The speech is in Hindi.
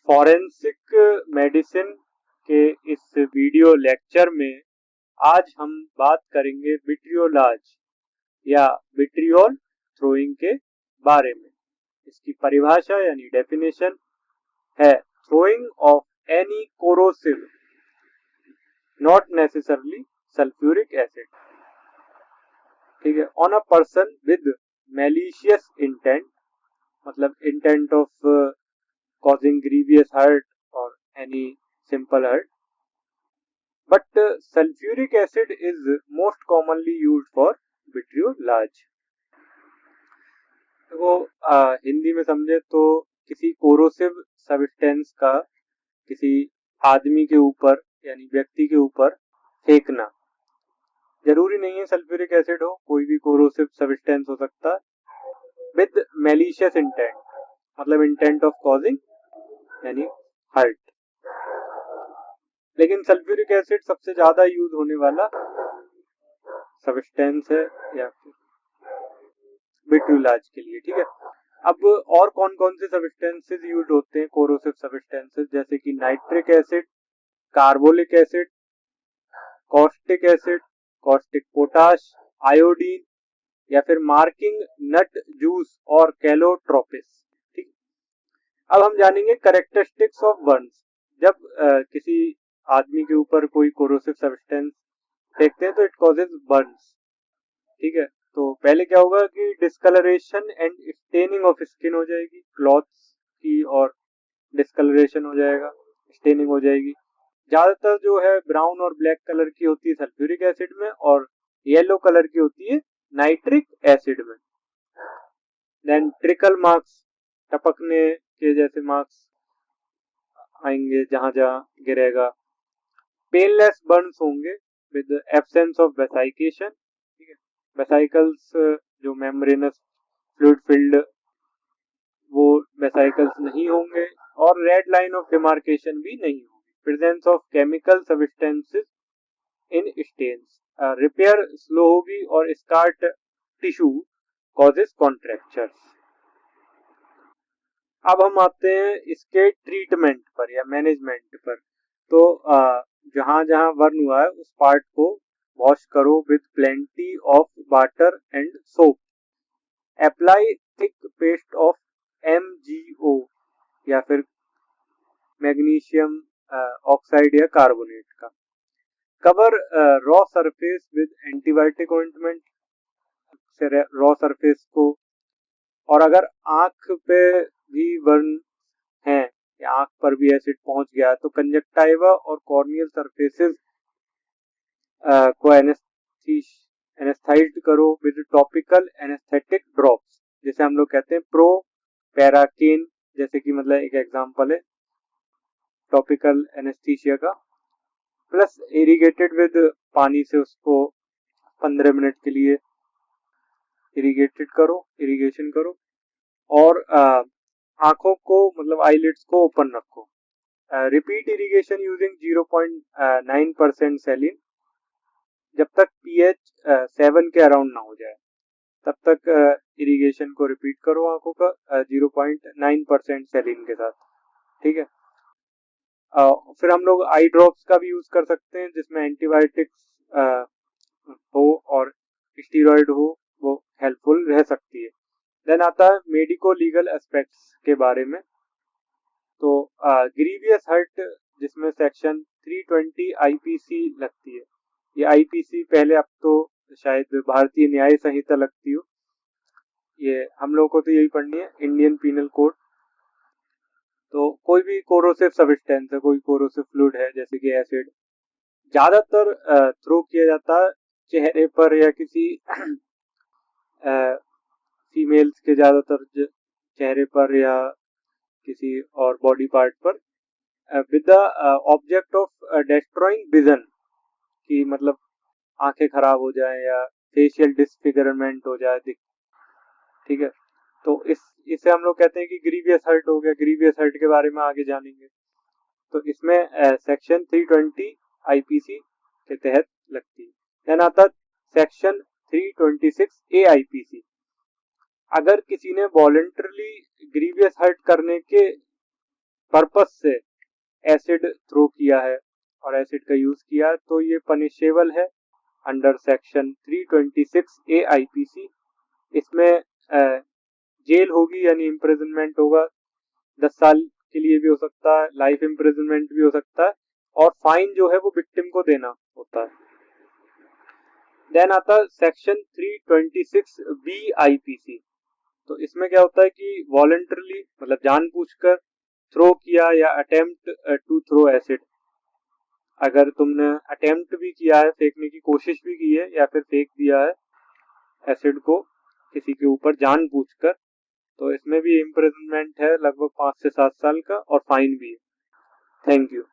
फॉरेंसिक मेडिसिन के इस वीडियो लेक्चर में आज हम बात करेंगे विट्रियोलाज या विट्रियोल थ्रोइंग के बारे में। इसकी परिभाषा यानी डेफिनेशन है throwing of any corrosive not necessarily sulphuric acid, ठीक है, on a person with malicious intent, मतलब intent of causing grievous hurt or any simple hurt, but sulfuric acid is most commonly used for vitriolage। तो हिंदी में समझे तो किसी कोरोसिव सब्सटेंस का किसी आदमी के ऊपर यानी व्यक्ति के ऊपर फेंकना। जरूरी नहीं है सल्फ्यूरिक एसिड हो, कोई भी कोरोसिव सब्सटेंस हो सकता है विद मैलिशियस इंटेंट, मतलब इंटेंट ऑफ कॉजिंग यानी हर्ट। लेकिन सल्फ्यूरिक एसिड सबसे ज्यादा यूज होने वाला सब्सटेंस है या फिर विट्रियोलाज के लिए, ठीक है। अब और कौन कौन से सब्सटेंसेस यूज होते हैं कोरोसिव सब्सटेंसेस, जैसे कि nitric acid, carbolic acid, caustic acid, caustic potash, iodine या फिर मार्किंग नट जूस और कैलोट्रोपिस। ठीक, अब हम जानेंगे कैरेक्टरिस्टिक्स ऑफ बर्न्स। जब किसी आदमी के ऊपर कोई कोरोसिव सब्सटेंस फेंकते हैं तो इट कॉजेज बर्न्स, ठीक है। तो पहले क्या होगा कि discoloration and staining of skin हो जाएगी, क्लॉथ्स की और डिस्कलरेशन हो जाएगा, स्टेनिंग हो जाएगी। ज्यादातर जो है ब्राउन और ब्लैक कलर की होती है सल्फ्यूरिक एसिड में और येलो कलर की होती है नाइट्रिक एसिड में। देन ट्रिकल मार्क्स, टपकने के जैसे मार्क्स आएंगे जहां जहां गिरेगा। पेनलेस बर्न्स होंगे विद एब्सेंस ऑफ वेसाइकेशन, ठीक है। वेसाइकल्स जो मेम्ब्रेनस फ्लूइड फिल्ड वो वेसाइकल्स नहीं होंगे और रेड लाइन ऑफ डिमार्केशन भी नहीं होगी। Presence of chemical substances in stains, repair slow होगी और स्कार्ट टिश्यू कॉजेस कॉन्ट्रैक्चर्स। अब हम आते हैं इसके ट्रीटमेंट पर या मैनेजमेंट पर। तो जहां जहां बर्न हुआ है उस पार्ट को वॉश करो with plenty of water and soap. Apply thick paste of MgO या फिर मैग्नीशियम ऑक्साइड या कार्बोनेट का। Cover raw surface with antibiotic ointment, raw surface को। और अगर आंख पे भी बर्न है या आंख पर भी एसिड पहुंच गया तो कंजक्टाइवा और कॉर्नियल सरफेसेस को एनेस्थाइज्ड करो विद टॉपिकल एनेस्थेटिक ड्रॉप्स, जैसे हम लोग कहते हैं प्रोपेराकेन, जैसे कि मतलब एक एग्जांपल है टॉपिकल एनेस्थीसिया का। प्लस इरिगेटेड विद पानी से उसको 15 मिनट के लिए इरिगेशन करो और आंखों को मतलब आईलिड्स को ओपन रखो। रिपीट इरिगेशन यूजिंग 0.9% सैलिन, जब तक pH 7 के अराउंड ना हो जाए तब तक इरिगेशन को रिपीट करो आंखों का 0.9% सैलिन के साथ, ठीक है। फिर हम लोग आई ड्रॉप्स का भी यूज कर सकते हैं जिसमें एंटीबायोटिक्स हो और स्टीरॉयड हो, वो हेल्पफुल रह सकती है। देन आता है मेडिको लीगल एस्पेक्ट्स के बारे में। तो ग्रीवियस हर्ट जिसमें सेक्शन 320 आईपीसी लगती है। ये आईपीसी पहले, अब तो शायद भारतीय न्याय संहिता लगती हो, ये हम लोगों को तो यही पढ़नी है, इंडियन पीनल कोड। तो कोई भी कोरोसिव सब्सटेंस है, कोई कोरोसिव फ्लूइड है जैसे कि एसिड, ज्यादातर थ्रो किया जाता है चेहरे पर या किसी फीमेल्स के ज्यादातर चेहरे पर या किसी और बॉडी पार्ट पर with the object of destroying vision, कि मतलब आंखें खराब हो जाए या फेशियल डिसफिगरमेंट हो जाए, ठीक है। तो इसे हम लोग कहते हैं कि ग्रीवियस हर्ट हो गया। ग्रीवियस हर्ट के बारे में आगे जानेंगे। तो इसमें सेक्शन 320 आईपीसी के तहत लगती है। देन आता सेक्शन 326 ए आईपीसी। अगर किसी ने वॉलंटरली ग्रीवियस हर्ट करने के पर्पस से एसिड थ्रो किया है और एसिड का यूज किया है तो ये पनिशेबल है अंडर सेक्शन 326 ए आईपीसी। इसमें जेल होगी यानी इम्प्रिजनमेंट होगा, 10 साल के लिए भी हो सकता है, लाइफ इम्प्रिजनमेंट भी हो सकता है, और फाइन जो है वो विक्टिम को देना होता है। देन आता है सेक्शन 326 बी आईपीसी। तो इसमें क्या होता है कि वॉलंटरली मतलब जानबूझकर थ्रो किया या अटेम्प्ट टू थ्रो एसिड, अगर तुमने अटेम्प्ट भी किया है, फेंकने की कोशिश भी की है या फिर फेंक दिया है एसिड को किसी के ऊपर जानबूझकर, तो इसमें भी इम्प्रिजनमेंट है लगभग 5 से 7 साल का और फाइन भी है। Thank you.